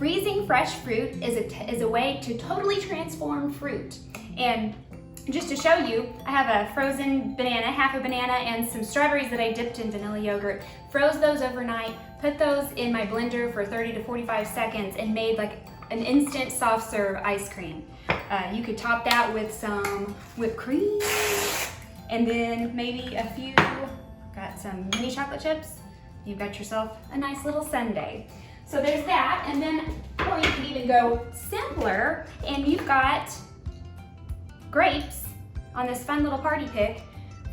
freezing fresh fruit is a way to totally transform fruit. And just to show you, I have a frozen banana, half a banana, and some strawberries that I dipped in vanilla yogurt. Froze those overnight, put those in my blender for 30 to 45 seconds, and made like an instant soft serve ice cream. You could top that with some whipped cream, and then maybe got some mini chocolate chips. You've got yourself a nice little sundae. So there's that, and then, or you could even go simpler, and you've got grapes on this fun little party pick,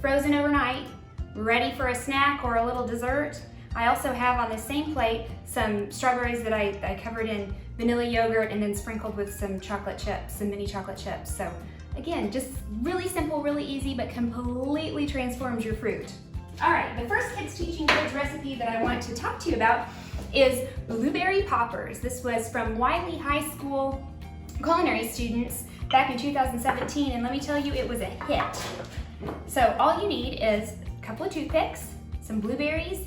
frozen overnight, ready for a snack or a little dessert. I also have on the same plate some strawberries that I covered in vanilla yogurt and then sprinkled with some chocolate chips, some mini chocolate chips. So again, just really simple, really easy, but completely transforms your fruit. All right, the first Teaching Kids recipe that I want to talk to you about is blueberry poppers. This was from Wiley High School culinary students back in 2017, and let me tell you, it was a hit. So all you need is a couple of toothpicks, some blueberries,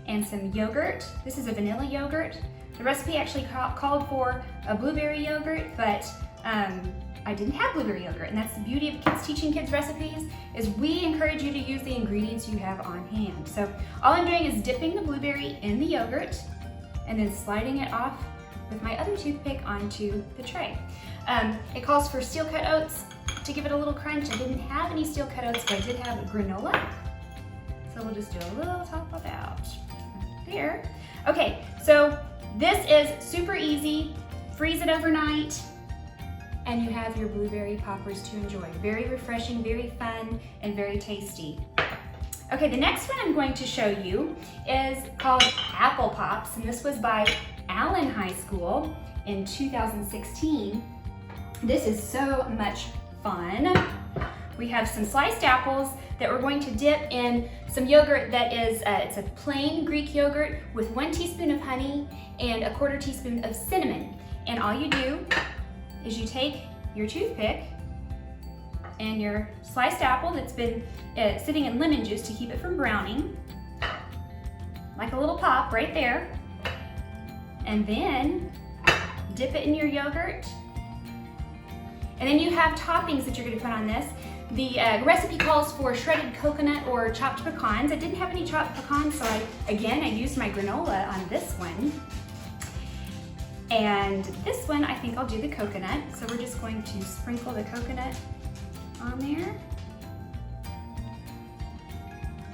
and some yogurt. This is a vanilla yogurt. The recipe actually called for a blueberry yogurt, but I didn't have blueberry yogurt, and that's the beauty of Teaching Kids recipes, is we encourage you to use the ingredients you have on hand. So all I'm doing is dipping the blueberry in the yogurt and then sliding it off with my other toothpick onto the tray. It calls for steel cut oats to give it a little crunch. I didn't have any steel cut oats, but I did have granola. So we'll just do a little top of out there. Okay, so this is super easy. Freeze it overnight, and you have your blueberry poppers to enjoy. Very refreshing, very fun, and very tasty. Okay, the next one I'm going to show you is called Apple Pops, and this was by Allen High School in 2016. This is so much fun. We have some sliced apples that we're going to dip in some yogurt that is, it's a plain Greek yogurt with 1 teaspoon of honey and a 1/4 teaspoon of cinnamon. And all you do is you take your toothpick and your sliced apple that's been sitting in lemon juice to keep it from browning, like a little pop right there, and then dip it in your yogurt. And then you have toppings that you're going to put on this. The recipe calls for shredded coconut or chopped pecans. I didn't have any chopped pecans, so I used my granola on this one. And this one, I think I'll do the coconut. So we're just going to sprinkle the coconut on there.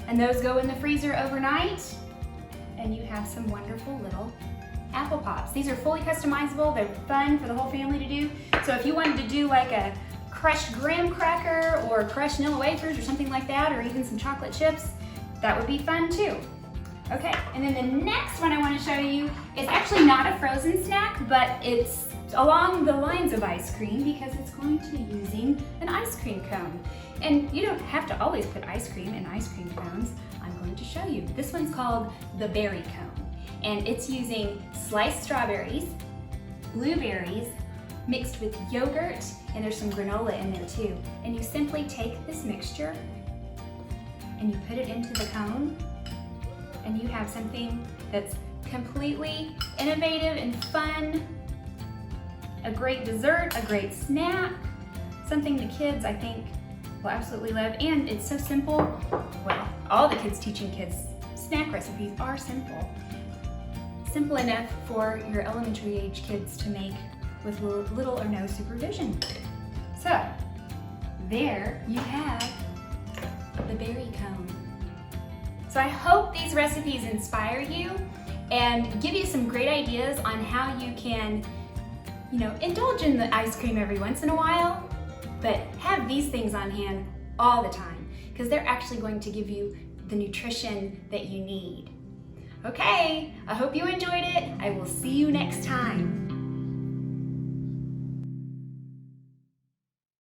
And those go in the freezer overnight, and you have some wonderful little Apple Pops. These are fully customizable. They're fun for the whole family to do. So if you wanted to do like a crushed graham cracker or crushed vanilla wafers or something like that, or even some chocolate chips, that would be fun too. Okay, and then the next one I want to show you is actually not a frozen snack, but it's along the lines of ice cream because it's going to be using an ice cream cone. And you don't have to always put ice cream in ice cream cones. I'm going to show you. This one's called the berry cone, and it's using sliced strawberries, blueberries, mixed with yogurt, and there's some granola in there too. And you simply take this mixture and you put it into the cone, and you have something that's completely innovative and fun, a great dessert, a great snack, something the kids, I think, will absolutely love. And it's so simple. Well, all the Teaching Kids snack recipes are simple. Simple enough for your elementary age kids to make with little or no supervision. So, there you have the berry cone. So I hope these recipes inspire you and give you some great ideas on how you can, indulge in the ice cream every once in a while, but have these things on hand all the time, because they're actually going to give you the nutrition that you need. Okay, I hope you enjoyed it. I will see you next time.